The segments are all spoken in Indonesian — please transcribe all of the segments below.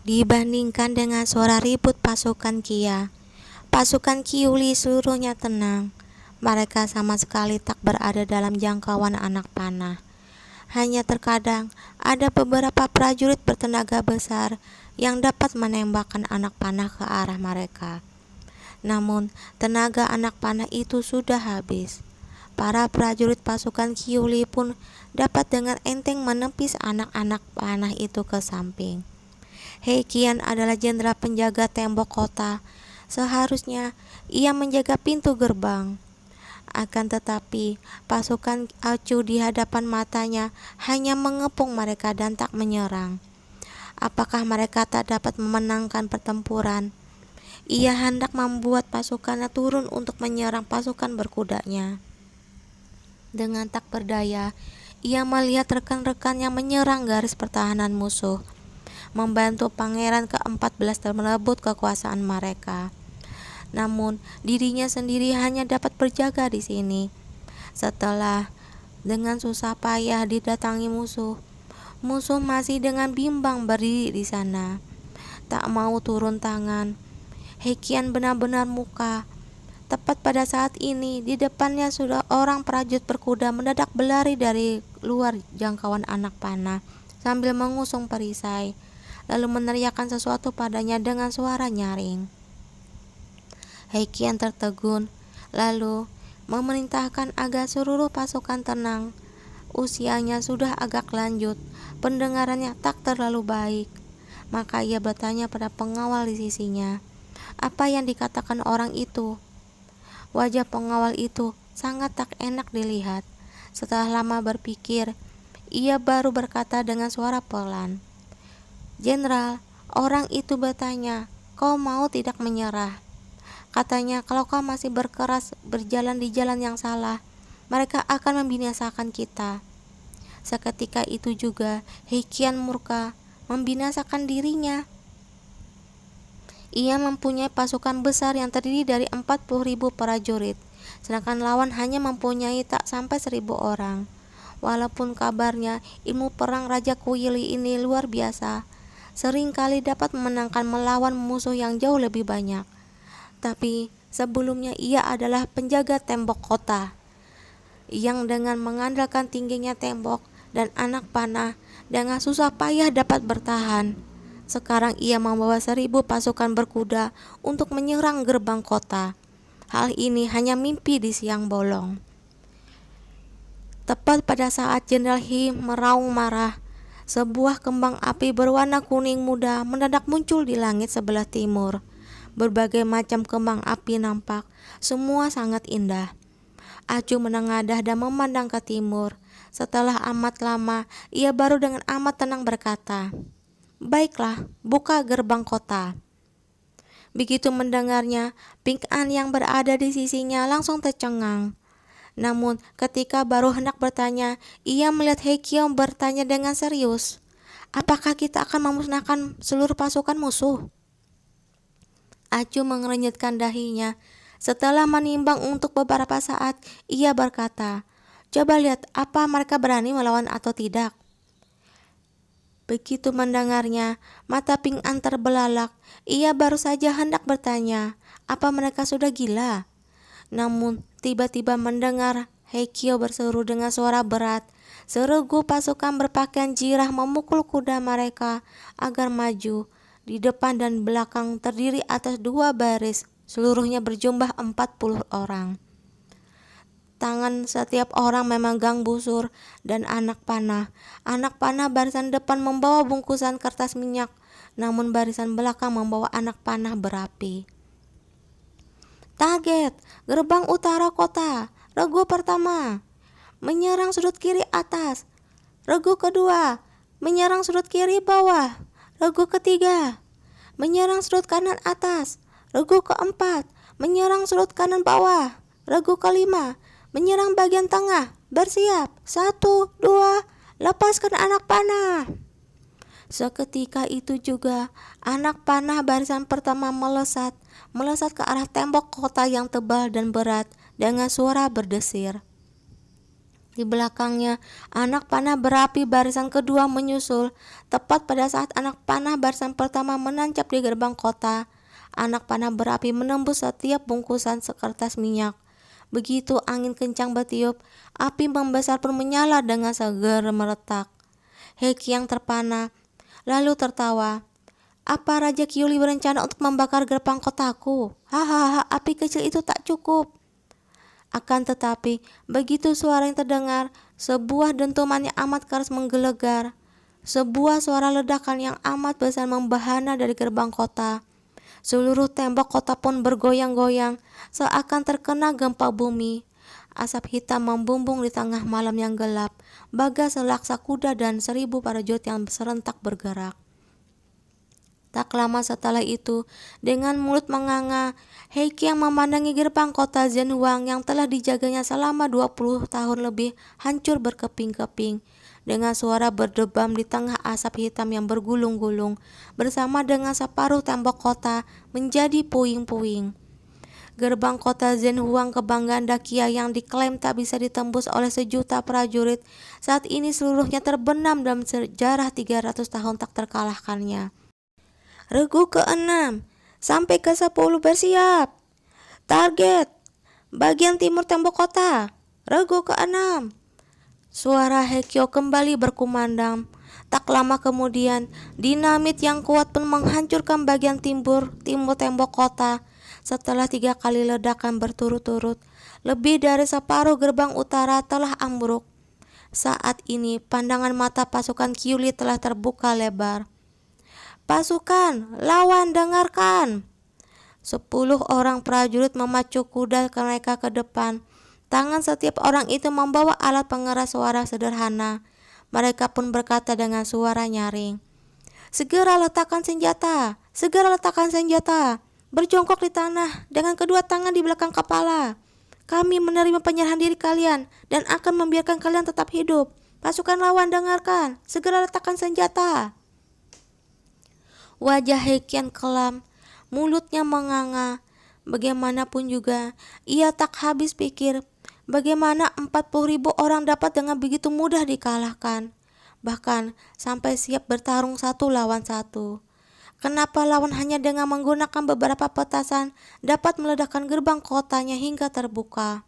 Dibandingkan dengan suara ribut pasukan Kia, pasukan Kiuli seluruhnya tenang. Mereka sama sekali tak berada dalam jangkauan anak panah. Hanya terkadang ada beberapa prajurit bertenaga besar yang dapat menembakkan anak panah ke arah mereka. Namun, tenaga anak panah itu sudah habis. Para prajurit pasukan Kiuli pun dapat dengan enteng menepis anak-anak panah itu ke samping. He Qian adalah jenderal penjaga tembok kota. Seharusnya ia menjaga pintu gerbang. Akan tetapi, pasukan Acu di hadapan matanya hanya mengepung mereka dan tak menyerang. Apakah mereka tak dapat memenangkan pertempuran? Ia hendak membuat pasukannya turun untuk menyerang pasukan berkudanya. Dengan tak berdaya, ia melihat rekan-rekannya menyerang garis pertahanan musuh, membantu pangeran ke-14 merebut kekuasaan mereka. Namun, dirinya sendiri hanya dapat berjaga di sini. Setelah dengan susah payah didatangi musuh, musuh masih dengan bimbang berdiri di sana, tak mau turun tangan. He Qian benar-benar muka. Tepat pada saat ini, di depannya sudah orang prajurit berkuda mendadak berlari dari luar jangkauan anak panah sambil mengusung perisai, lalu meneriakkan sesuatu padanya dengan suara nyaring. He Qian tertegun, lalu memerintahkan agar seluruh pasukan tenang. Usianya sudah agak lanjut, pendengarannya tak terlalu baik. Maka ia bertanya pada pengawal di sisinya, apa yang dikatakan orang itu? Wajah pengawal itu sangat tak enak dilihat. Setelah lama berpikir, ia baru berkata dengan suara pelan, "Jenderal, orang itu bertanya, kau mau tidak menyerah? Katanya kalau kau masih berkeras berjalan di jalan yang salah, mereka akan membinasakan kita." Seketika itu juga He Qian murka, membinasakan dirinya. Ia mempunyai pasukan besar yang terdiri dari 40.000 prajurit, sedangkan lawan hanya mempunyai tak sampai 1.000 orang. Walaupun kabarnya ilmu perang Raja Kuili ini luar biasa, seringkali dapat memenangkan melawan musuh yang jauh lebih banyak. Tapi sebelumnya ia adalah penjaga tembok kota, yang dengan mengandalkan tingginya tembok dan anak panah dengan susah payah dapat bertahan. Sekarang ia membawa 1.000 pasukan berkuda untuk menyerang gerbang kota. Hal ini hanya mimpi di siang bolong. Tepat pada saat Jenderal He meraung marah, sebuah kembang api berwarna kuning muda mendadak muncul di langit sebelah timur. Berbagai macam kembang api nampak, semua sangat indah. Acu menengadah dan memandang ke timur. Setelah amat lama, ia baru dengan amat tenang berkata, "Baiklah, buka gerbang kota." Begitu mendengarnya, Ping An yang berada di sisinya langsung tercengang. Namun ketika baru hendak bertanya, ia melihat He Qian bertanya dengan serius, "Apakah kita akan memusnahkan seluruh pasukan musuh?" Acu mengernyitkan dahinya. Setelah menimbang untuk beberapa saat, ia berkata, "Coba lihat apa mereka berani melawan atau tidak." Begitu mendengarnya, mata Ping An terbelalak. Ia baru saja hendak bertanya, apa mereka sudah gila? Namun tiba-tiba mendengar He Qian berseru dengan suara berat. Seregu pasukan berpakaian jirah memukul kuda mereka agar maju. Di depan dan belakang terdiri atas 2 baris, seluruhnya berjumlah 40 orang. Tangan setiap orang memegang busur dan anak panah. Anak panah barisan depan membawa bungkusan kertas minyak, namun barisan belakang membawa anak panah berapi. Target, gerbang utara kota, regu pertama, menyerang sudut kiri atas. Regu kedua, menyerang sudut kiri bawah. Regu ketiga, menyerang sudut kanan atas. Regu keempat, menyerang sudut kanan bawah. Regu kelima, menyerang bagian tengah. Bersiap. 1, 2, lepaskan anak panah. Seketika itu juga anak panah barisan pertama melesat ke arah tembok kota yang tebal dan berat dengan suara berdesir. Di belakangnya, anak panah berapi barisan kedua menyusul. Tepat pada saat anak panah barisan pertama menancap di gerbang kota, anak panah berapi menembus setiap bungkusan sekertas minyak. Begitu angin kencang bertiup, api membesar pun menyala dengan segera meretak. Heki yang terpana lalu tertawa. Apa Raja Kyuli berencana untuk membakar gerbang kotaku? Hahaha, api kecil itu tak cukup. Akan tetapi, begitu suara yang terdengar, sebuah dentuman yang amat keras menggelegar. Sebuah suara ledakan yang amat besar membahana dari gerbang kota. Seluruh tembok kota pun bergoyang-goyang, seakan terkena gempa bumi. Asap hitam membumbung di tengah malam yang gelap, bagai selaksa kuda dan 1000 prajurit yang serentak bergerak. Tak lama setelah itu, dengan mulut menganga, Heike yang memandangi gerbang kota Zhenhuang yang telah dijaganya selama 20 tahun lebih hancur berkeping-keping. Dengan suara berdebam di tengah asap hitam yang bergulung-gulung, bersama dengan separuh tembok kota menjadi puing-puing. Gerbang kota Zhenhuang, kebanggaan Dakia yang diklaim tak bisa ditembus oleh 1.000.000 prajurit, saat ini seluruhnya terbenam dalam sejarah 300 tahun tak terkalahkannya. Regu ke-6 sampai ke-10 bersiap. Target bagian timur tembok kota. Regu ke-6. Suara Hekyo kembali berkumandang. Tak lama kemudian, dinamit yang kuat pun menghancurkan bagian timur tembok kota. Setelah 3 kali ledakan berturut-turut, lebih dari separuh gerbang utara telah ambruk. Saat ini, pandangan mata pasukan Kyuli telah terbuka lebar. Pasukan, lawan, dengarkan. 10 orang prajurit memacu kuda mereka ke depan. Tangan setiap orang itu membawa alat pengeras suara sederhana. Mereka pun berkata dengan suara nyaring, segera letakkan senjata, segera letakkan senjata. Berjongkok di tanah dengan kedua tangan di belakang kepala. Kami menerima penyerahan diri kalian dan akan membiarkan kalian tetap hidup. Pasukan lawan, dengarkan, segera letakkan senjata. Wajah Hekian kelam, mulutnya menganga. Bagaimanapun juga, ia tak habis pikir bagaimana 40.000 orang dapat dengan begitu mudah dikalahkan, bahkan sampai siap bertarung 1 lawan 1. Kenapa lawan hanya dengan menggunakan beberapa petasan dapat meledakkan gerbang kotanya hingga terbuka?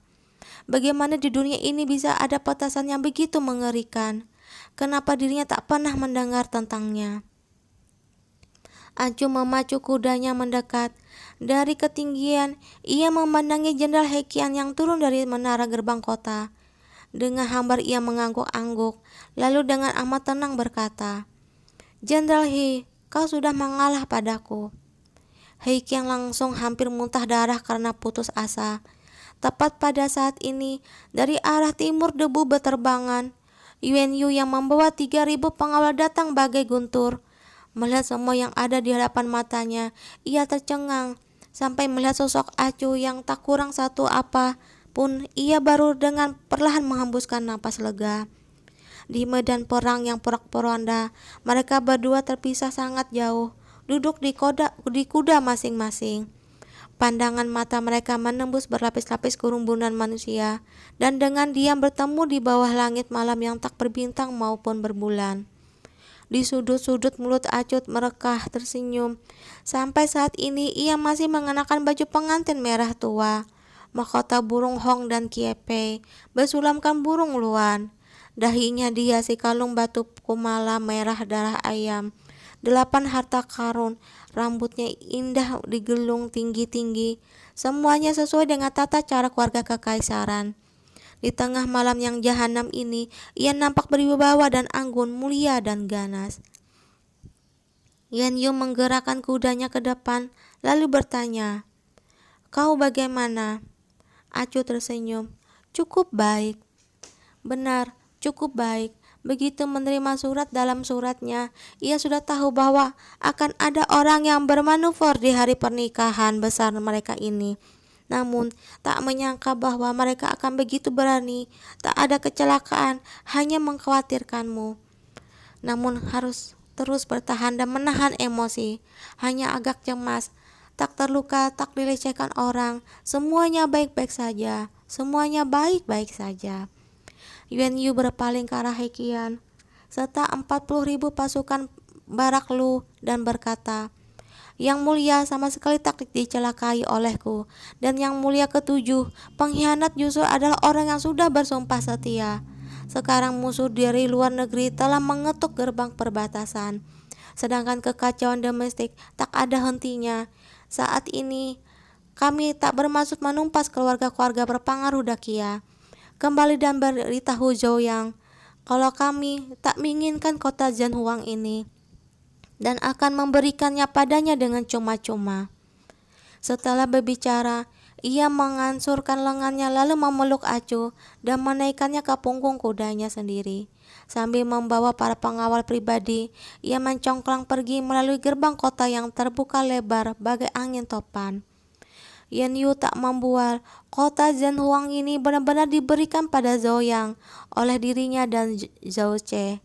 Bagaimana di dunia ini bisa ada petasan yang begitu mengerikan? Kenapa dirinya tak pernah mendengar tentangnya? Acu memacu kudanya mendekat. Dari ketinggian, ia memandangi Jenderal Hekian yang turun dari menara gerbang kota. Dengan hambar ia mengangguk-angguk, lalu dengan amat tenang berkata, Jenderal He, kau sudah mengalah padaku. Hekian langsung hampir muntah darah karena putus asa. Tepat pada saat ini, dari arah timur debu berterbangan. Yuan Yu yang membawa 3.000 pengawal datang bagai guntur. Melihat semua yang ada di hadapan matanya, ia tercengang. Sampai melihat sosok Acu yang tak kurang satu apa pun, ia baru dengan perlahan menghembuskan napas lega. Di medan perang yang porak-poranda, mereka berdua terpisah sangat jauh, duduk di kuda masing-masing. Pandangan mata mereka menembus berlapis-lapis kerumbunan manusia, dan dengan diam bertemu di bawah langit malam yang tak berbintang maupun berbulan. Di sudut-sudut mulut Acut merekah tersenyum. Sampai saat ini ia masih mengenakan baju pengantin merah tua. Mahkota burung hong dan kiepe bersulamkan burung luan. Dahinya dihiasi kalung batu kumala merah darah ayam. 8 harta karun, rambutnya indah digelung tinggi-tinggi. Semuanya sesuai dengan tata cara keluarga kekaisaran. Di tengah malam yang jahanam ini, ia nampak berwibawa dan anggun, mulia dan ganas. Yuan Yu menggerakkan kudanya ke depan, lalu bertanya, kau bagaimana? Acu tersenyum, cukup baik. Benar, cukup baik. Begitu menerima surat dalam suratnya, ia sudah tahu bahwa akan ada orang yang bermanuver di hari pernikahan besar mereka ini. Namun, tak menyangka bahwa mereka akan begitu berani. Tak ada kecelakaan, hanya mengkhawatirkanmu. Namun harus terus bertahan dan menahan emosi. Hanya agak cemas, tak terluka, tak dilecehkan orang. Semuanya baik-baik saja. Semuanya baik-baik saja. Yuan Yu berpaling ke arah Hekian serta 40.000 pasukan Barak Lu dan berkata, "Yang mulia sama sekali tak dicelakai olehku, dan yang mulia ketujuh, pengkhianat justru adalah orang yang sudah bersumpah setia. Sekarang musuh dari luar negeri telah mengetuk gerbang perbatasan, sedangkan kekacauan domestik tak ada hentinya. Saat ini kami tak bermaksud menumpas keluarga-keluarga berpengaruh Dakia. Kembali dan beritahu Zhou Yang kalau kami tak menginginkan kota Zhenhuang ini dan akan memberikannya padanya dengan cuma-cuma." Setelah berbicara, ia mengansurkan lengannya lalu memeluk Acu dan menaikkannya ke punggung kudanya sendiri. Sambil membawa para pengawal pribadi, ia mencongklang pergi melalui gerbang kota yang terbuka lebar bagai angin topan. Yan Yu tak membual, kota Zhenhuang ini benar-benar diberikan pada Zhou Yang oleh dirinya dan Zhou Ce.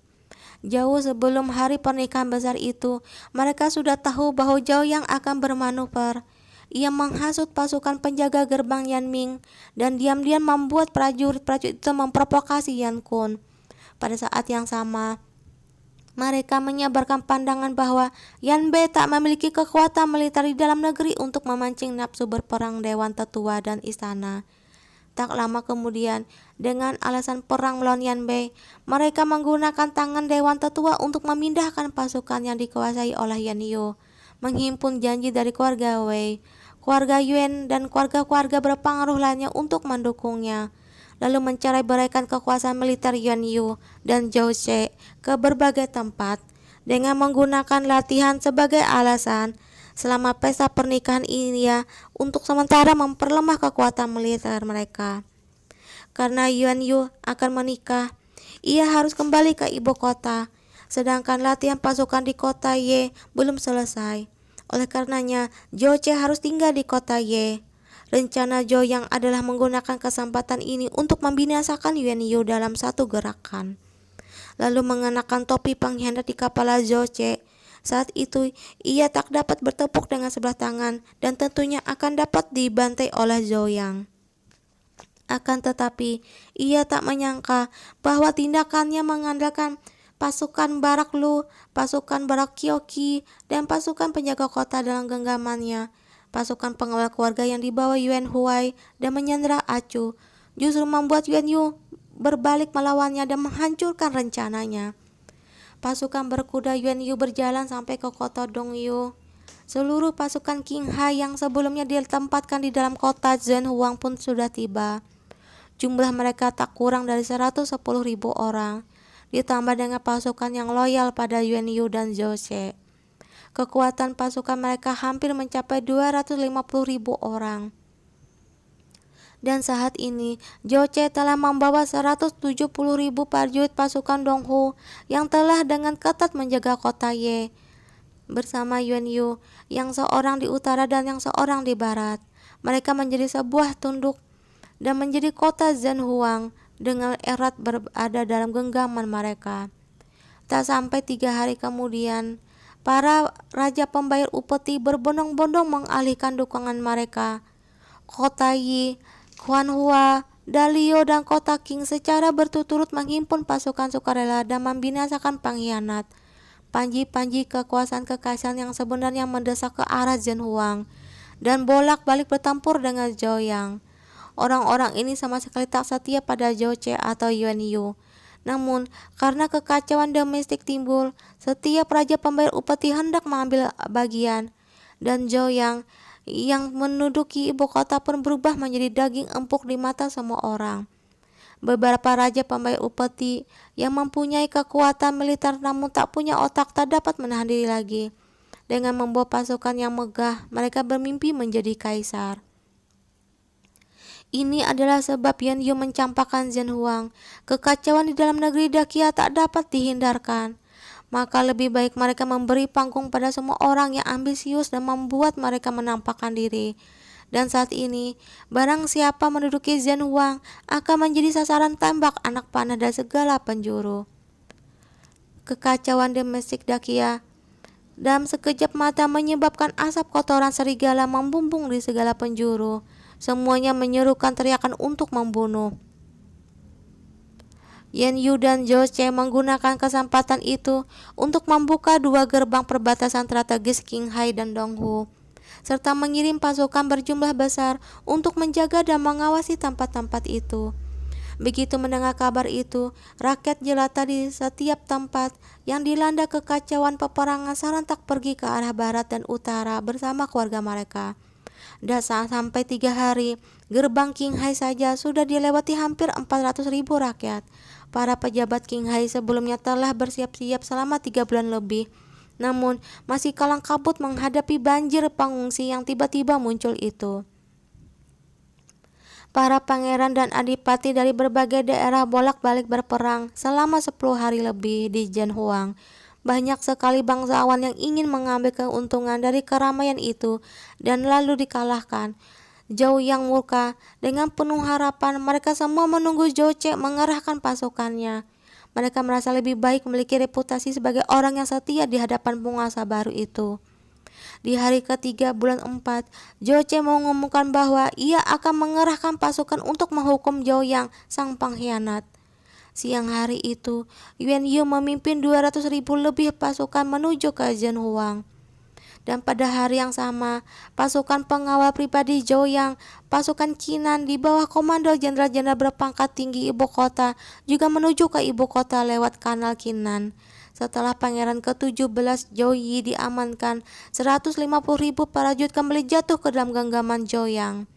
Jauh sebelum hari pernikahan besar itu, mereka sudah tahu bahwa Zhou Yang akan bermanuver. Ia menghasut pasukan penjaga gerbang Yanming dan diam-diam membuat prajurit-prajurit itu memprovokasi Yan Kun. Pada saat yang sama, mereka menyebarkan pandangan bahwa Yan Bei tak memiliki kekuatan militer di dalam negeri untuk memancing nafsu berperang dewan tetua dan istana. Tak lama kemudian, dengan alasan perang melawan Yan Bei, mereka menggunakan tangan dewan tetua untuk memindahkan pasukan yang dikuasai oleh Yan Yu, menghimpun janji dari keluarga Wei, keluarga Yuan, dan keluarga-keluarga berpengaruh lainnya untuk mendukungnya, lalu mencerai-beraikan kekuasaan militer Yuan Yu dan Zhou Ce ke berbagai tempat dengan menggunakan latihan sebagai alasan. Selama pesta pernikahan ini untuk sementara memperlemah kekuatan militer mereka. Karena Yuan Yu akan menikah, ia harus kembali ke ibu kota, sedangkan latihan pasukan di kota Ye belum selesai. Oleh karenanya, Zhou Ce harus tinggal di kota Ye. Rencana Zhou Yang adalah menggunakan kesempatan ini untuk membinasakan Yuan Yu dalam satu gerakan, lalu mengenakan topi pengkhianat di kepala Zhou Ce. Saat itu, ia tak dapat bertepuk dengan sebelah tangan dan tentunya akan dapat dibantai oleh Zhou Yang. Akan tetapi, ia tak menyangka bahwa tindakannya mengandalkan pasukan Barak Lu, pasukan Barak Kyoki, dan pasukan penjaga kota dalam genggamannya, pasukan pengawal keluarga yang dibawa Yuan Huai dan menyandera Acu, justru membuat Yuan Yu berbalik melawannya dan menghancurkan rencananya. Pasukan berkuda Yuan Yu berjalan sampai ke kota Dongyu. Seluruh pasukan Qing Hai yang sebelumnya ditempatkan di dalam kota Zhenhuang pun sudah tiba. Jumlah mereka tak kurang dari 110.000 orang, ditambah dengan pasukan yang loyal pada Yuan Yu dan Zhou Ce. Kekuatan pasukan mereka hampir mencapai 250.000 orang. Dan saat ini, Zhou Ce telah membawa 170.000 prajurit pasukan Donghu yang telah dengan ketat menjaga kota Ye, bersama Yuan Yu yang seorang di utara dan yang seorang di barat. Mereka menjadi sebuah tunduk dan menjadi kota Zhenhuang dengan erat berada dalam genggaman mereka. Tak sampai 3 hari kemudian, para raja pembayar upeti berbondong-bondong mengalihkan dukungan mereka. Kota Yi, Huanhua, Dalio, dan kota Qing secara berturut-turut menghimpun pasukan sukarela dan membinasakan pengkhianat. Panji-panji kekuasaan kekaisaran yang sebenarnya mendesak ke arah Zhenhuang dan bolak-balik bertempur dengan Zhou Yang. Orang-orang ini sama sekali tak setia pada Zhou Ce atau Yuan Yu. Namun, karena kekacauan domestik timbul, setiap raja pembayar upeti hendak mengambil bagian, dan Zhou yang menduduki ibu kota pun berubah menjadi daging empuk di mata semua orang. Beberapa raja pembayar upeti yang mempunyai kekuatan militer namun tak punya otak tak dapat menahan diri lagi. Dengan membawa pasukan yang megah, mereka bermimpi menjadi kaisar. Ini adalah sebab Yuan Yu mencampakkan Zhenhuang. Kekacauan di dalam negeri Dakia tak dapat dihindarkan. Maka lebih baik mereka memberi panggung pada semua orang yang ambisius dan membuat mereka menampakkan diri. Dan saat ini, barang siapa menduduki Zhenhuang akan menjadi sasaran tembak anak panah dari segala penjuru. Kekacauan domestik Dakia dalam sekejap mata menyebabkan asap kotoran serigala membumbung di segala penjuru. Semuanya menyerukan teriakan untuk membunuh. Yan Yu dan Zhou Che menggunakan kesempatan itu untuk membuka dua gerbang perbatasan strategis Qinghai dan Donghu, serta mengirim pasukan berjumlah besar untuk menjaga dan mengawasi tempat-tempat itu. Begitu mendengar kabar itu, rakyat jelata di setiap tempat yang dilanda kekacauan peperangan serentak pergi ke arah barat dan utara bersama keluarga mereka. Dan sampai 3 hari, gerbang Qinghai saja sudah dilewati hampir 400.000 rakyat. Para pejabat Qinghai sebelumnya telah bersiap-siap selama 3 bulan lebih, namun masih kalang kabut menghadapi banjir pengungsi yang tiba-tiba muncul itu. Para pangeran dan adipati dari berbagai daerah bolak-balik berperang selama 10 hari lebih di Zhenhuang. Banyak sekali bangsawan yang ingin mengambil keuntungan dari keramaian itu dan lalu dikalahkan. Zhou yang murka dengan penuh harapan, mereka semua menunggu Zhou Ce mengerahkan pasukannya. Mereka merasa lebih baik memiliki reputasi sebagai orang yang setia di hadapan penguasa baru itu. Di hari ketiga bulan 4, Zhou Ce mengumumkan bahwa ia akan mengerahkan pasukan untuk menghukum Zhou Yang, sang pengkhianat. Siang hari itu, Yuan Yu memimpin 200.000 lebih pasukan menuju ke Zhenhuang. Dan pada hari yang sama, pasukan pengawal pribadi Zhou Yang, pasukan Qinan di bawah komando jenderal-jenderal berpangkat tinggi ibu kota, juga menuju ke ibu kota lewat kanal Qinan. Setelah pangeran ke-17 Zhou Yi diamankan, 150.000 prajurit kembali jatuh ke dalam genggaman Zhou Yang.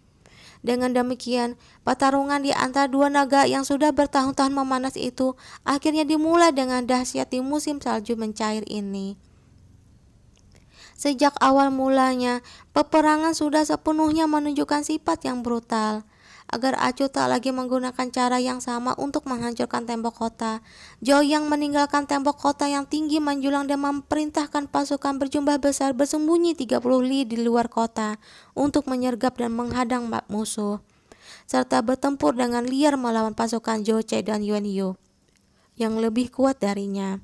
Dengan demikian, pertarungan di antara dua naga yang sudah bertahun-tahun memanas itu akhirnya dimulai dengan dahsyat di musim salju mencair ini. Sejak awal mulanya, peperangan sudah sepenuhnya menunjukkan sifat yang brutal. Agar Acu tak lagi menggunakan cara yang sama untuk menghancurkan tembok kota, Zhou Yang meninggalkan tembok kota yang tinggi menjulang dan memerintahkan pasukan berjumlah besar bersembunyi 30 li di luar kota untuk menyergap dan menghadang musuh, serta bertempur dengan liar melawan pasukan Zhou Ce dan Yuan Yu yang lebih kuat darinya.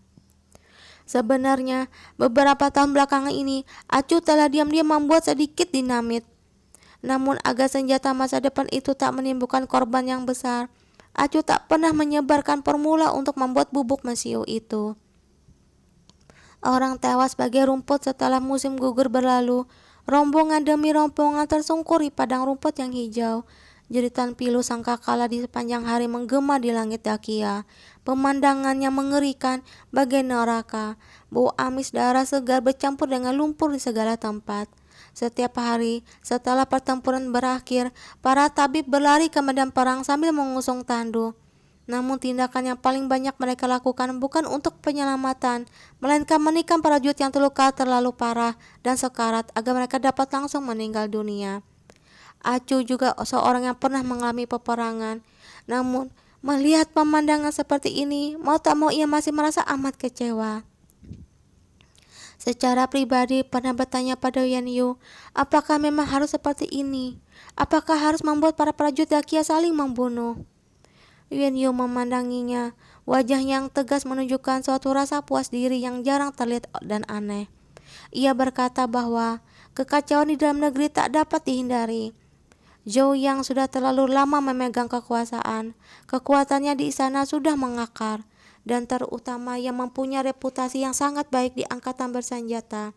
Sebenarnya, beberapa tahun belakangan ini, Acu telah diam-diam membuat sedikit dinamit. Namun agar senjata masa depan itu tak menimbulkan korban yang besar, Acu tak pernah menyebarkan formula untuk membuat bubuk mesiu itu. Orang tewas sebagai rumput setelah musim gugur berlalu. Rombongan demi rombongan tersungkur di padang rumput yang hijau. Jeritan pilu sangkakala di sepanjang hari menggema di langit Dakia. Pemandangannya mengerikan bagai neraka. Bau amis darah segar bercampur dengan lumpur di segala tempat. Setiap hari setelah pertempuran berakhir, para tabib berlari ke medan perang sambil mengusung tandu. Namun tindakan yang paling banyak mereka lakukan bukan untuk penyelamatan, melainkan menikam prajurit yang terluka terlalu parah dan sekarat agar mereka dapat langsung meninggal dunia. Acu juga seorang yang pernah mengalami peperangan. Namun melihat pemandangan seperti ini, mau tak mau ia masih merasa amat kecewa. Secara pribadi pernah bertanya pada Yuan Yu, apakah memang harus seperti ini? Apakah harus membuat para prajurit Dakia saling membunuh? Yuan Yu memandanginya, wajah yang tegas menunjukkan suatu rasa puas diri yang jarang terlihat dan aneh. Ia berkata bahwa kekacauan di dalam negeri tak dapat dihindari. Zhou Yang sudah terlalu lama memegang kekuasaan, kekuatannya di istana sudah mengakar, dan terutama yang mempunyai reputasi yang sangat baik di angkatan bersenjata.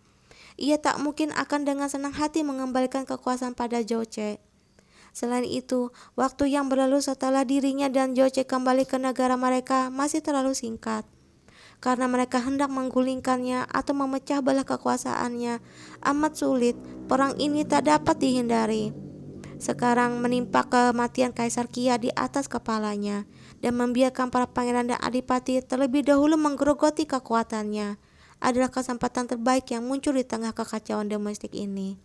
Ia tak mungkin akan dengan senang hati mengembalikan kekuasaan pada Zhou Ce. Selain itu, waktu yang berlalu setelah dirinya dan Zhou Ce kembali ke negara mereka masih terlalu singkat. Karena mereka hendak menggulingkannya atau memecah belah kekuasaannya, amat sulit, perang ini tak dapat dihindari. Sekarang menimpa kematian Kaisar Qia di atas kepalanya dan membiarkan para pangeran dan adipati terlebih dahulu menggerogoti kekuatannya adalah kesempatan terbaik yang muncul di tengah kekacauan domestik ini.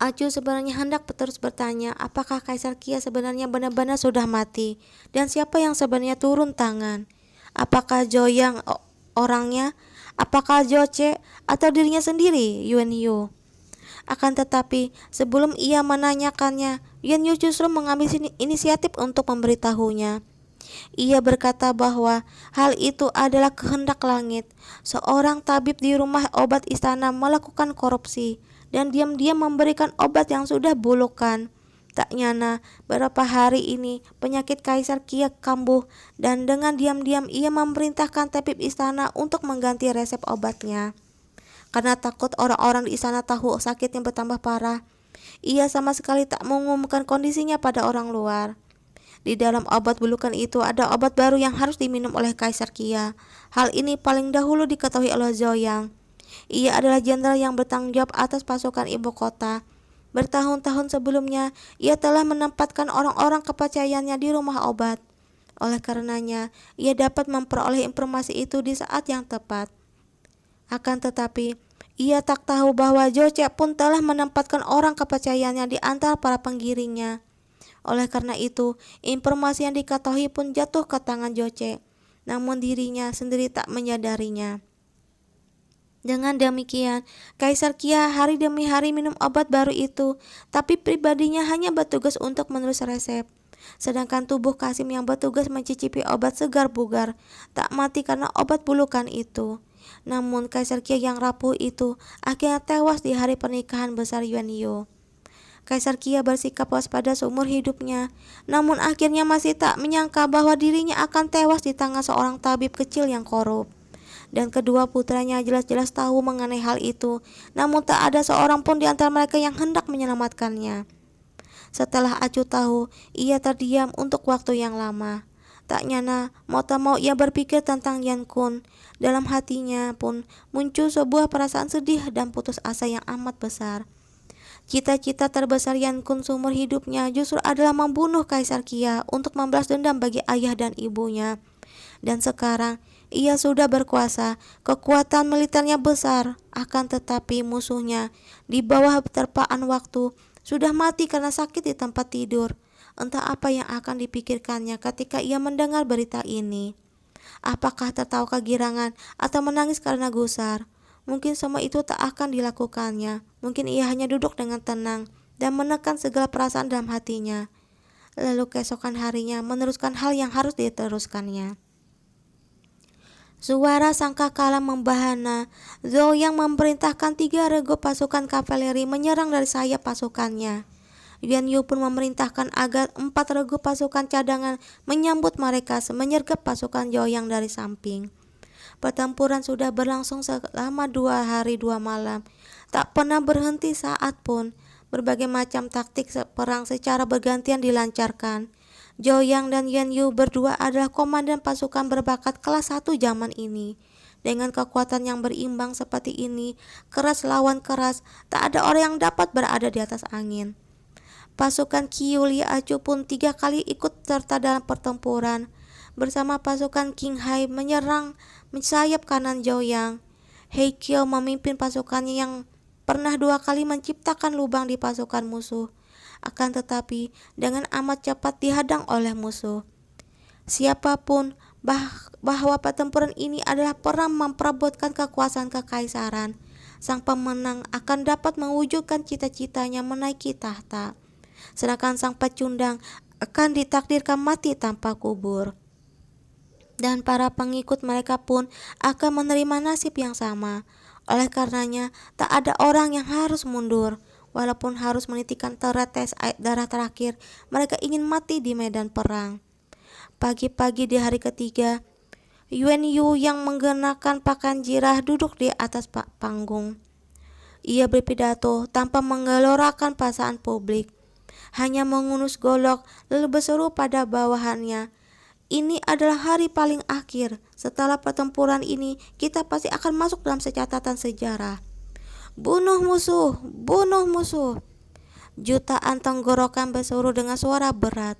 Acu sebenarnya hendak terus bertanya apakah Kaisar Qia sebenarnya benar-benar sudah mati dan siapa yang sebenarnya turun tangan. Apakah Zhou Yang orangnya, apakah Zhou Ce atau dirinya sendiri, Yuan Yu? Akan tetapi, sebelum ia menanyakannya, Yuan Yu justru mengambil inisiatif untuk memberitahunya. Ia berkata bahwa hal itu adalah kehendak langit. Seorang tabib di rumah obat istana melakukan korupsi dan diam-diam memberikan obat yang sudah bulukan. Tak nyana, beberapa hari ini penyakit Kaisar Kia kambuh dan dengan diam-diam ia memerintahkan tabib istana untuk mengganti resep obatnya. Karena takut orang-orang di istana tahu sakitnya bertambah parah, ia sama sekali tak mengumumkan kondisinya pada orang luar. Di dalam obat bulukan itu ada obat baru yang harus diminum oleh Kaisar Kia. Hal ini paling dahulu diketahui oleh Zhou Yang. Ia adalah jenderal yang bertanggung jawab atas pasukan ibu kota. Bertahun-tahun sebelumnya, ia telah menempatkan orang-orang kepercayaannya di rumah obat. Oleh karenanya, ia dapat memperoleh informasi itu di saat yang tepat. Akan tetapi, ia tak tahu bahwa Joce pun telah menempatkan orang kepercayaannya di antara para penggiringnya. Oleh karena itu, informasi yang diketahui pun jatuh ke tangan Joce, namun dirinya sendiri tak menyadarinya. Dengan demikian, Kaisar Kia hari demi hari minum obat baru itu, tapi pribadinya hanya bertugas untuk menulis resep. Sedangkan tubuh Kasim yang bertugas mencicipi obat segar bugar, tak mati karena obat bulukan itu. Namun Kaisar Kia yang rapuh itu akhirnya tewas di hari pernikahan besar Yuan Yu. Kaisar Kia bersikap waspada seumur hidupnya, namun akhirnya masih tak menyangka bahwa dirinya akan tewas di tangan seorang tabib kecil yang korup. Dan kedua putranya jelas-jelas tahu mengenai hal itu, namun tak ada seorang pun di antara mereka yang hendak menyelamatkannya. Setelah Acu tahu, ia terdiam untuk waktu yang lama. Tak nyana, mau tak mau ia berpikir tentang Yan Kun. Dalam hatinya pun muncul sebuah perasaan sedih dan putus asa yang amat besar. Cita-cita terbesar Yan Kun seumur hidupnya justru adalah membunuh Kaisar Kia untuk membalas dendam bagi ayah dan ibunya. Dan sekarang ia sudah berkuasa, kekuatan militernya besar, akan tetapi musuhnya di bawah terpaan waktu sudah mati karena sakit di tempat tidur. Entah apa yang akan dipikirkannya ketika ia mendengar berita ini. Apakah tertawa kegirangan atau menangis karena gusar? Mungkin semua itu tak akan dilakukannya. Mungkin ia hanya duduk dengan tenang dan menekan segala perasaan dalam hatinya. Lalu keesokan harinya meneruskan hal yang harus diteruskannya. Suara sangkakala membahana. Zhou yang memerintahkan 3 regu pasukan kavaleri menyerang dari sayap pasukannya. Yuan Yu pun memerintahkan agar 4 regu pasukan cadangan menyambut mereka menyergap pasukan Zhou yang dari samping. Pertempuran sudah berlangsung selama 2 hari 2 malam. Tak pernah berhenti saat pun. Berbagai macam taktik perang secara bergantian dilancarkan. Zhou Yang dan Yuan Yu berdua adalah komandan pasukan berbakat kelas 1 zaman ini. Dengan kekuatan yang berimbang seperti ini, keras lawan keras, tak ada orang yang dapat berada di atas angin. Pasukan Qiu Li Acu pun 3 kali ikut serta dalam pertempuran. Bersama pasukan Qing Hai menyerang sayap kanan Zhou Yang. He Qiu memimpin pasukannya yang pernah 2 kali menciptakan lubang di pasukan musuh. Akan tetapi dengan amat cepat dihadang oleh musuh. Siapapun bahwa pertempuran ini adalah perang memperebutkan kekuasaan kekaisaran. Sang pemenang akan dapat mewujudkan cita-citanya menaiki tahta. Sedangkan sang pecundang akan ditakdirkan mati tanpa kubur. Dan para pengikut mereka pun akan menerima nasib yang sama. Oleh karenanya, tak ada orang yang harus mundur. Walaupun harus menitikkan tetes air darah terakhir, mereka ingin mati di medan perang. Pagi-pagi di hari ketiga, Yuan Yu yang mengenakan pakaian jirah duduk di atas panggung. Ia berpidato tanpa menggelorakan perasaan publik, hanya mengunus golok lalu berseru pada bawahannya, "Ini adalah hari paling akhir. Setelah pertempuran ini, kita pasti akan masuk dalam catatan sejarah. Bunuh musuh, bunuh musuh." Jutaan tenggorokan berseru dengan suara berat.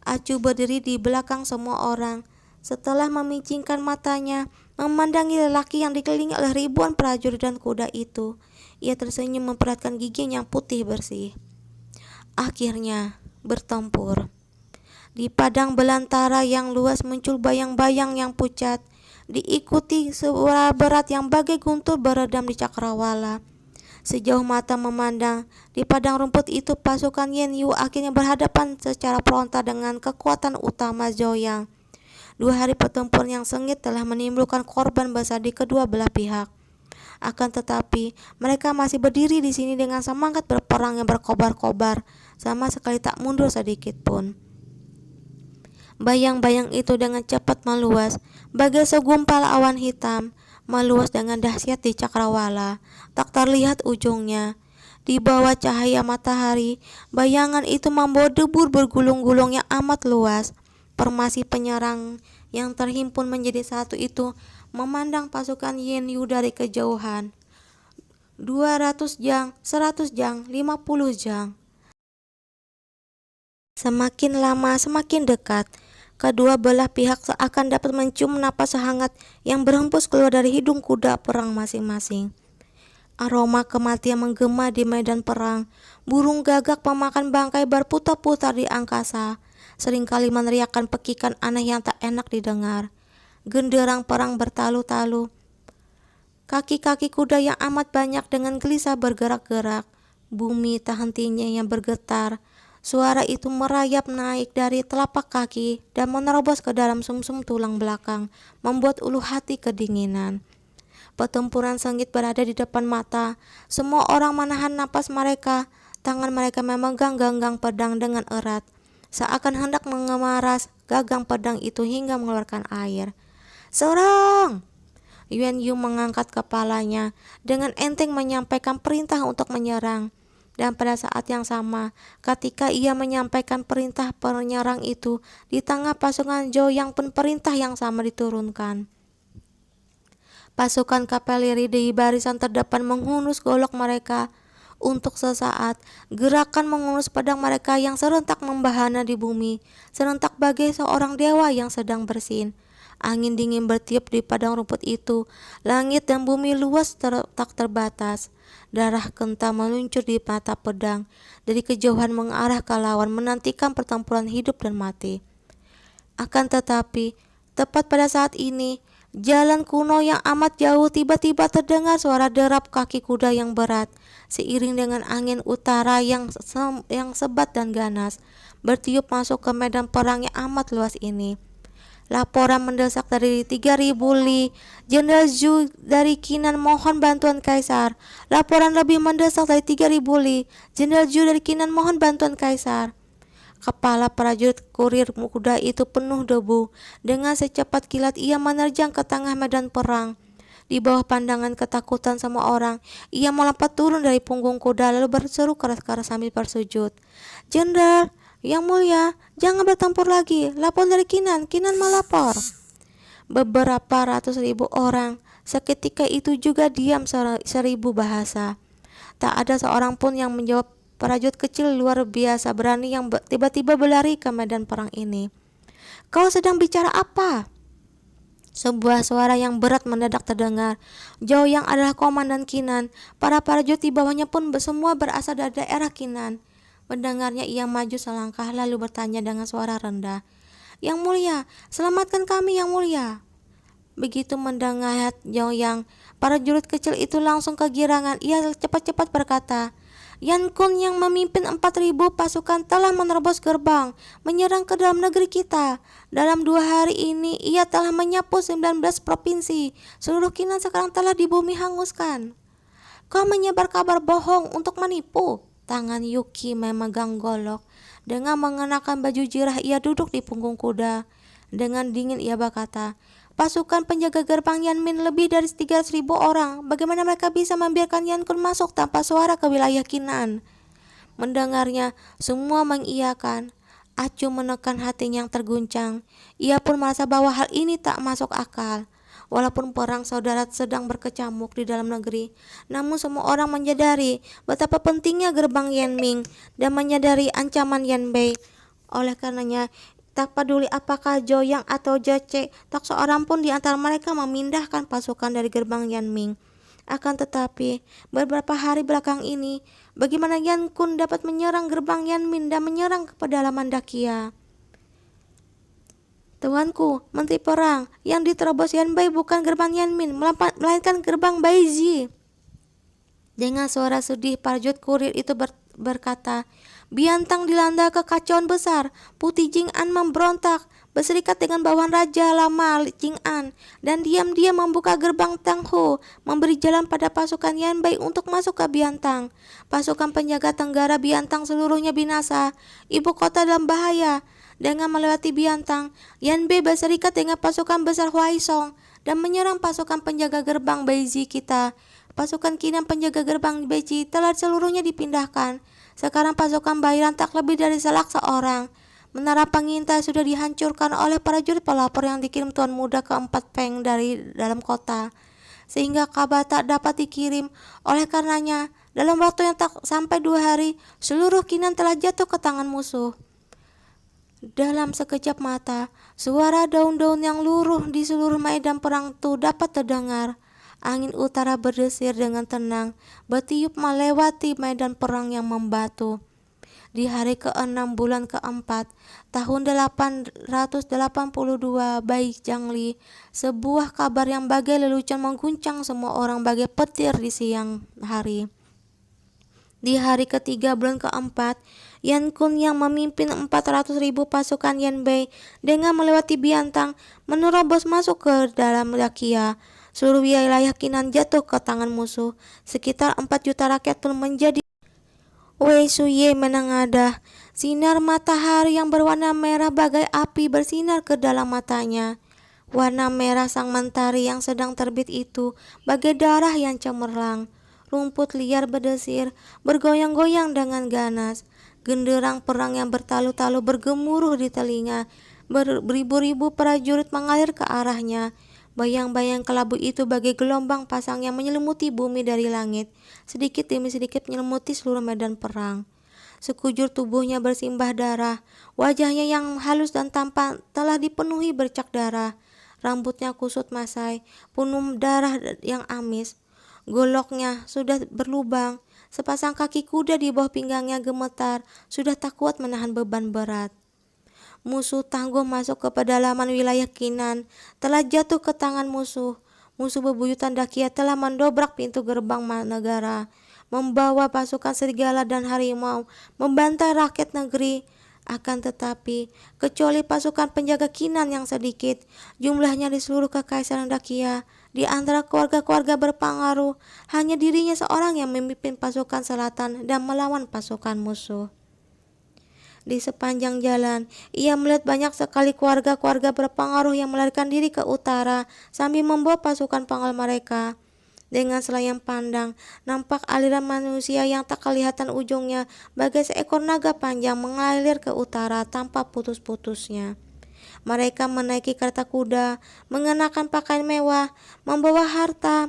Acu berdiri di belakang semua orang. Setelah memicingkan matanya, memandangi lelaki yang dikelilingi oleh ribuan prajurit dan kuda itu, ia tersenyum memperlihatkan gigi yang putih bersih. Akhirnya, bertempur. Di padang belantara yang luas muncul bayang-bayang yang pucat, diikuti suara berat yang bagai guntur beredam di cakrawala. Sejauh mata memandang, di padang rumput itu pasukan Yuan Yu akhirnya berhadapan secara frontal dengan kekuatan utama Zhou Yang. 2 hari pertempuran yang sengit telah menimbulkan korban besar di kedua belah pihak. Akan tetapi, mereka masih berdiri di sini dengan semangat berperang yang berkobar-kobar. sama sekali tak mundur sedikit pun. Bayang-bayang itu dengan cepat meluas, bagai segumpal awan hitam, meluas dengan dahsyat di cakrawala, tak terlihat ujungnya. Di bawah cahaya matahari, bayangan itu membawa debur bergulung-gulung yang amat luas. Formasi penyerang yang terhimpun menjadi satu itu memandang pasukan Yen Yu dari kejauhan. 200 jang, 100 jang, 50 jang. Semakin lama semakin dekat. Kedua belah pihak seakan dapat mencium napas hangat yang berhembus keluar dari hidung kuda perang masing-masing. Aroma kematian menggema di medan perang. Burung gagak pemakan bangkai berputar-putar di angkasa, seringkali meneriakkan pekikan aneh yang tak enak didengar. Genderang perang bertalu-talu. Kaki-kaki kuda yang amat banyak dengan gelisah bergerak-gerak. Bumi tak hentinya yang bergetar. Suara itu merayap naik dari telapak kaki dan menerobos ke dalam sumsum tulang belakang, membuat ulu hati kedinginan. Pertempuran sengit berada di depan mata. Semua orang menahan napas mereka. Tangan mereka memegang ganggang pedang dengan erat, seakan hendak mengemaras gagang pedang itu hingga mengeluarkan air. "Serang!" Yuan Yu mengangkat kepalanya, dengan enteng menyampaikan perintah untuk menyerang. Dan pada saat yang sama, ketika ia menyampaikan perintah penyerang itu, di tengah pasukan Zhou Yang pun perintah yang sama diturunkan. Pasukan kavaleri di barisan terdepan menghunus golok mereka. Untuk sesaat, gerakan menghunus pedang mereka yang serentak membahana di bumi, serentak bagai seorang dewa yang sedang bersin. Angin dingin bertiup di padang rumput itu. Langit dan bumi luas tak terbatas. Darah kental meluncur di mata pedang. Dari kejauhan mengarah ke lawan, menantikan pertempuran hidup dan mati. Akan tetapi, tepat pada saat ini, jalan kuno yang amat jauh tiba-tiba terdengar suara derap kaki kuda yang berat, seiring dengan angin utara yang sebat dan ganas, bertiup masuk ke medan perang yang amat luas ini. Laporan mendesak dari 3.000 li. Jenderal Zhu dari Kinan mohon bantuan Kaisar. Laporan lebih mendesak dari 3.000 li. Jenderal Zhu dari Kinan mohon bantuan Kaisar. Kepala prajurit kurir kuda itu penuh debu. Dengan secepat kilat ia menerjang ke tengah medan perang. Di bawah pandangan ketakutan semua orang, ia melompat turun dari punggung kuda lalu berseru keras-keras sambil bersujud. "Jenderal, Yang mulia, jangan bertempur lagi. Lapor dari Kinan, Kinan melapor." Beberapa ratus ribu orang seketika itu juga diam 1.000 bahasa. Tak ada seorang pun yang menjawab prajurit kecil luar biasa berani yang tiba-tiba berlari ke medan perang ini. "Kau sedang bicara apa?" Sebuah suara yang berat mendadak terdengar. Zhou Yang adalah komandan Kinan. Para prajurit di bawahnya pun semua berasal dari daerah Kinan. Mendengarnya ia maju selangkah lalu bertanya dengan suara rendah, "Yang mulia, selamatkan kami Yang mulia." Begitu mendengar Zhou Yang, prajurit kecil itu langsung kegirangan. Ia cepat-cepat berkata, "Yan Kun yang memimpin 4.000 pasukan telah menerobos gerbang, menyerang ke dalam negeri kita. Dalam 2 hari ini ia telah menyapu 19 provinsi. Seluruh Kinan sekarang telah di bumi hanguskan. Kau menyebar kabar bohong untuk menipu." Tangan Yuki memegang golok. Dengan mengenakan baju jirah ia duduk di punggung kuda. Dengan dingin ia berkata, "Pasukan penjaga gerbang Yanmin lebih dari 300.000 orang. Bagaimana mereka bisa membiarkan Yan Kun masuk tanpa suara ke wilayah Kinan?" Mendengarnya, semua mengiyakan. Acu menekan hatinya yang terguncang. Ia pun merasa bahwa hal ini tak masuk akal. Walaupun perang saudara sedang berkecamuk di dalam negeri, namun semua orang menyadari betapa pentingnya gerbang Yanming dan menyadari ancaman Yanbei. Oleh karenanya, tak peduli apakah Zhou Yang atau Jie, tak seorang pun di antara mereka memindahkan pasukan dari gerbang Yanming. Akan tetapi, beberapa hari belakang ini, bagaimana Yan Kun dapat menyerang gerbang Yanmin dan menyerang ke pedalaman Dakia? "Tuanku, Menteri Perang, yang diterobos Yanbei bukan gerbang Yanmin, melainkan gerbang Baizi." Dengan suara sedih, prajurit kurir itu berkata, "Biantang dilanda kekacauan besar. Putih Jing'an memberontak. berserikat dengan bawahan Raja Lama Jing'an, dan diam-diam membuka gerbang Tangho, memberi jalan pada pasukan Yanbei untuk masuk ke Biantang. Pasukan penjaga Tenggara Biantang seluruhnya binasa, ibu kota dalam bahaya. Dengan melewati Biantang, Yanbei berserikat dengan pasukan besar Huaisong dan menyerang pasukan penjaga gerbang Beiji kita. Pasukan Kinan penjaga gerbang Beiji telah seluruhnya dipindahkan. Sekarang pasukan Bairan tak lebih dari selak seorang. Menara pengintai sudah dihancurkan oleh prajurit pelapor yang dikirim Tuan Muda keempat Peng dari dalam kota, sehingga kabar tak dapat dikirim. Oleh karenanya, dalam waktu yang tak sampai 2 hari, seluruh Kinan telah jatuh ke tangan musuh. Dalam sekejap mata, suara daun-daun yang luruh di seluruh medan perang itu dapat terdengar. Angin utara berdesir dengan tenang, bertiup melewati medan perang yang membatu. Di hari ke-6 bulan ke-4 tahun 882 Bai Zhangli, sebuah kabar yang bagai lelucon mengguncang semua orang bagai petir di siang hari. Di hari ketiga bulan ke-4, Yan Kun yang memimpin 400.000 pasukan Yanbei dengan melewati Biantang menerobos masuk ke dalam Dakia. Seluruh wilayah Kinan jatuh ke tangan musuh. Sekitar 4 juta rakyat pun menjadi. Wei Suye menengadah. Sinar matahari yang berwarna merah bagai api bersinar ke dalam matanya. Warna merah sang mentari yang sedang terbit itu bagai darah yang cemerlang. Rumput liar berdesir, bergoyang-goyang dengan ganas. Genderang perang yang bertalu-talu bergemuruh di telinga. Beribu-ribu prajurit mengalir ke arahnya. Bayang-bayang kelabu itu bagai gelombang pasang yang menyelimuti bumi dari langit, sedikit demi sedikit menyelimuti seluruh medan perang. Sekujur tubuhnya bersimbah darah, wajahnya yang halus dan tampan telah dipenuhi bercak darah. Rambutnya kusut masai, penuh darah yang amis. Goloknya sudah berlubang, sepasang kaki kuda di bawah pinggangnya gemetar, sudah tak kuat menahan beban berat. Musuh tangguh masuk ke pedalaman wilayah Kinan, telah jatuh ke tangan musuh. Musuh bebuyutan Dakia telah mendobrak pintu gerbang negara, membawa pasukan serigala dan harimau, membantai rakyat negeri. Akan tetapi, kecuali pasukan penjaga Kinan yang sedikit, jumlahnya di seluruh kekaisaran Dakia, di antara keluarga-keluarga berpengaruh, hanya dirinya seorang yang memimpin pasukan selatan dan melawan pasukan musuh. Di sepanjang jalan, ia melihat banyak sekali keluarga-keluarga berpengaruh yang melarikan diri ke utara sambil membawa pasukan pengawal mereka. Dengan selayang pandang, nampak aliran manusia yang tak kelihatan ujungnya bagai seekor naga panjang mengalir ke utara tanpa putus-putusnya. Mereka menaiki kereta kuda, mengenakan pakaian mewah, membawa harta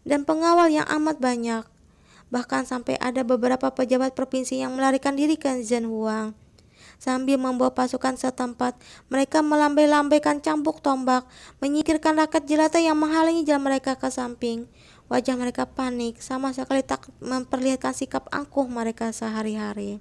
dan pengawal yang amat banyak. Bahkan sampai ada beberapa pejabat provinsi yang melarikan diri ke Zhenhuang. Sambil membawa pasukan setempat, mereka melambai-lambaikan cambuk tombak, menyingkirkan rakyat jelata yang menghalangi jalan mereka ke samping. Wajah mereka panik, sama sekali tak memperlihatkan sikap angkuh mereka sehari-hari.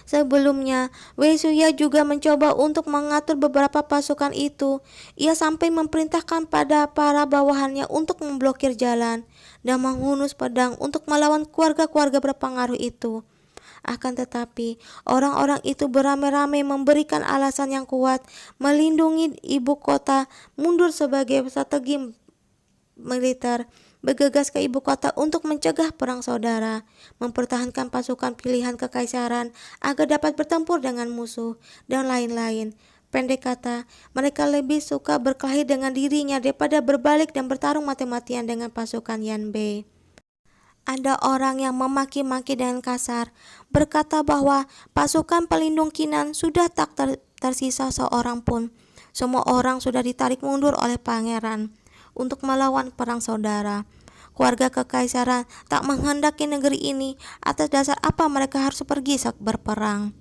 Sebelumnya, Wei Suya juga mencoba untuk mengatur beberapa pasukan itu. Ia sampai memerintahkan pada para bawahannya untuk memblokir jalan dan menghunus pedang untuk melawan keluarga-keluarga berpengaruh itu. Akan tetapi, orang-orang itu beramai-ramai memberikan alasan yang kuat, melindungi ibu kota, mundur sebagai strategi militer, bergegas ke ibu kota untuk mencegah perang saudara, mempertahankan pasukan pilihan kekaisaran agar dapat bertempur dengan musuh, dan lain-lain. Pendek kata, mereka lebih suka berkelahi dengan dirinya daripada berbalik dan bertarung mati-matian dengan pasukan Yanbei. Ada orang yang memaki-maki dengan kasar, berkata bahwa pasukan pelindung Kinan sudah tak tersisa seorang pun. Semua orang sudah ditarik mundur oleh pangeran untuk melawan perang saudara. Keluarga kekaisaran tak menghendaki negeri ini, atas dasar apa mereka harus pergi saat berperang.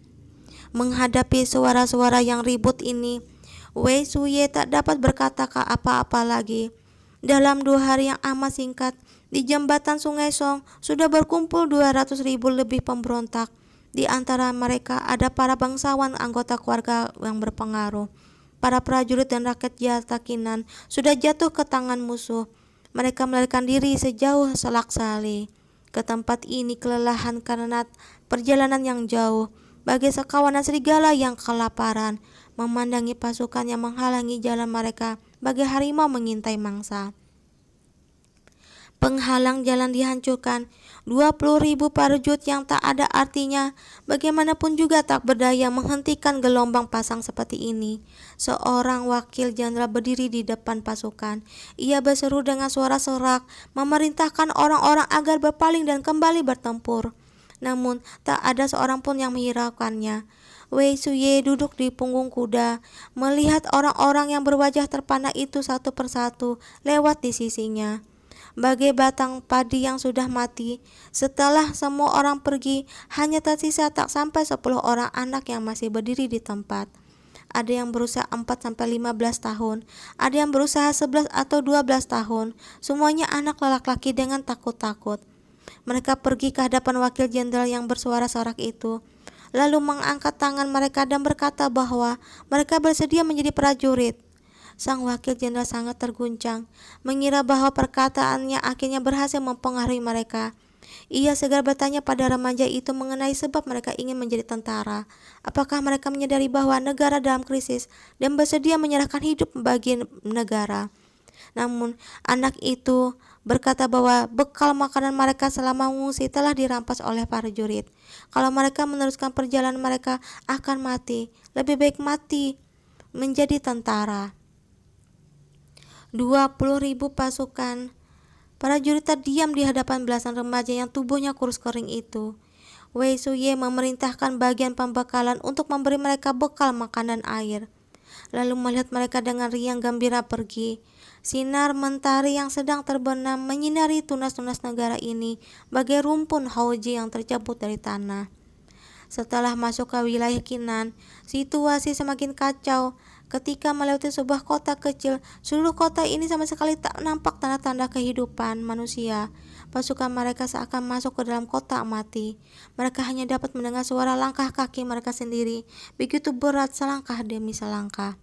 Menghadapi suara-suara yang ribut ini, Wei Suye tak dapat berkata apa-apa lagi. Dalam 2 hari yang amat singkat, di jembatan Sungai Song sudah berkumpul 200.000 lebih pemberontak. Di antara mereka ada para bangsawan anggota keluarga yang berpengaruh. Para prajurit dan rakyat jelata Kinan sudah jatuh ke tangan musuh. Mereka melarikan diri sejauh Selak Sali. Ke tempat ini kelelahan karena perjalanan yang jauh. Bagai sekawanan serigala yang kelaparan, memandangi pasukan yang menghalangi jalan mereka bagai harimau mengintai mangsa. Penghalang jalan dihancurkan, 20.000 prajurit yang tak ada artinya, bagaimanapun juga tak berdaya menghentikan gelombang pasang seperti ini. Seorang wakil jenderal berdiri di depan pasukan. Ia berseru dengan suara serak, memerintahkan orang-orang agar berpaling dan kembali bertempur. Namun, tak ada seorang pun yang menghiraukannya. Wei Suye duduk di punggung kuda, melihat orang-orang yang berwajah terpana itu satu persatu lewat di sisinya. Bagai batang padi yang sudah mati, setelah semua orang pergi, hanya tersisa tak sampai 10 orang anak yang masih berdiri di tempat. Ada yang berusia 4-15 tahun, ada yang berusaha 11 atau 12 tahun, semuanya anak laki-laki dengan takut-takut. Mereka pergi ke hadapan wakil jenderal yang bersuara sorak itu, lalu mengangkat tangan mereka dan berkata bahwa mereka bersedia menjadi prajurit. Sang wakil jenderal sangat terguncang, mengira bahwa perkataannya akhirnya berhasil mempengaruhi mereka. Ia segera bertanya pada remaja itu mengenai sebab mereka ingin menjadi tentara. Apakah mereka menyadari bahwa negara dalam krisis dan bersedia menyerahkan hidup bagi negara? Namun, anak itu berkata bahwa bekal makanan mereka selama mengungsi telah dirampas oleh prajurit. Kalau mereka meneruskan perjalanan mereka akan mati. Lebih baik mati menjadi tentara. 20.000 pasukan prajurit terdiam di hadapan belasan remaja yang tubuhnya kurus kering itu. Wei Suye memerintahkan bagian pembekalan untuk memberi mereka bekal makan dan air, lalu melihat mereka dengan riang gembira pergi. Sinar mentari yang sedang terbenam menyinari tunas-tunas negara ini bagai rumpun hauji yang tercabut dari tanah. Setelah masuk ke wilayah Kinan, situasi semakin kacau. Ketika melewati sebuah kota kecil, seluruh kota ini sama sekali tak nampak tanda-tanda kehidupan manusia. Pasukan mereka seakan masuk ke dalam kota mati. Mereka hanya dapat mendengar suara langkah kaki mereka sendiri, begitu berat selangkah demi selangkah.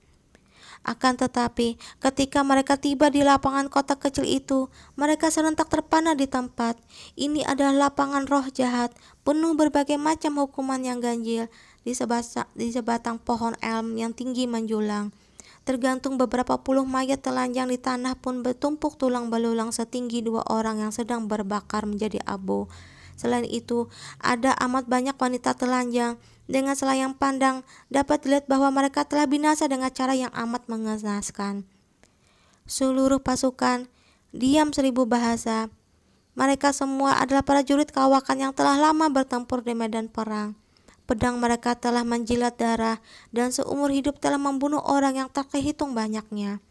Akan tetapi, ketika mereka tiba di lapangan kota kecil itu, mereka serentak terpana di tempat. Ini adalah lapangan roh jahat, penuh berbagai macam hukuman yang ganjil di sebatang pohon elm yang tinggi menjulang. Tergantung beberapa puluh mayat telanjang di tanah pun bertumpuk tulang belulang setinggi 2 orang yang sedang berbakar menjadi abu. Selain itu, ada amat banyak wanita telanjang. Dengan selayang pandang dapat dilihat bahwa mereka telah binasa dengan cara yang amat mengenaskan. Seluruh pasukan diam 1000 bahasa. Mereka semua adalah prajurit kawakan yang telah lama bertempur di medan perang. Pedang mereka telah menjilat darah dan seumur hidup telah membunuh orang yang tak terhitung banyaknya.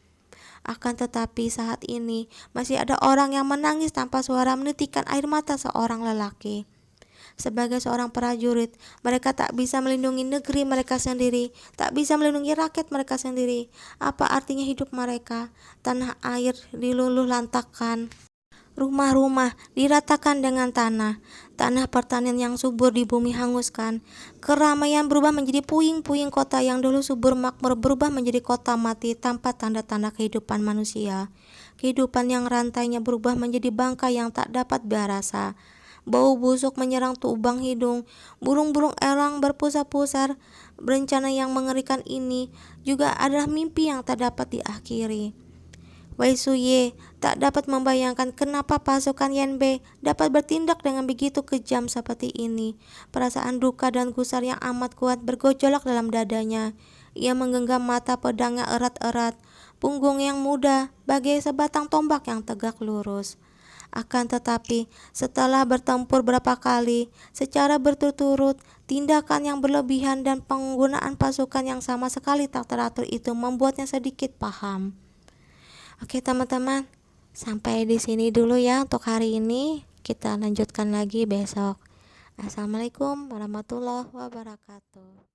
Akan tetapi saat ini masih ada orang yang menangis tanpa suara menitikkan air mata seorang lelaki. Sebagai seorang prajurit, mereka tak bisa melindungi negeri mereka sendiri, tak bisa melindungi rakyat mereka sendiri. Apa artinya hidup mereka? Tanah air diluluh lantakkan, rumah-rumah diratakan dengan tanah pertanian yang subur di bumi hanguskan. Keramaian berubah menjadi puing-puing kota yang dulu subur makmur berubah menjadi kota mati tanpa tanda-tanda kehidupan manusia. Kehidupan yang rantainya berubah menjadi bangkai yang tak dapat berasa. Bau busuk menyerang lubang hidung, burung-burung elang berpusar-pusar. Bencana yang mengerikan ini juga adalah mimpi yang tak dapat diakhiri. Wei Suye tak dapat membayangkan kenapa pasukan Yanbei dapat bertindak dengan begitu kejam seperti ini. Perasaan duka dan gusar yang amat kuat bergejolak dalam dadanya. Ia menggenggam mata pedangnya erat-erat, punggung yang muda bagai sebatang tombak yang tegak lurus. Akan tetapi, setelah bertempur berapa kali, secara berturut-turut, tindakan yang berlebihan dan penggunaan pasukan yang sama sekali tak teratur itu membuatnya sedikit paham. Oke teman-teman, sampai di sini dulu ya untuk hari ini. Kita lanjutkan lagi besok. Assalamualaikum warahmatullahi wabarakatuh.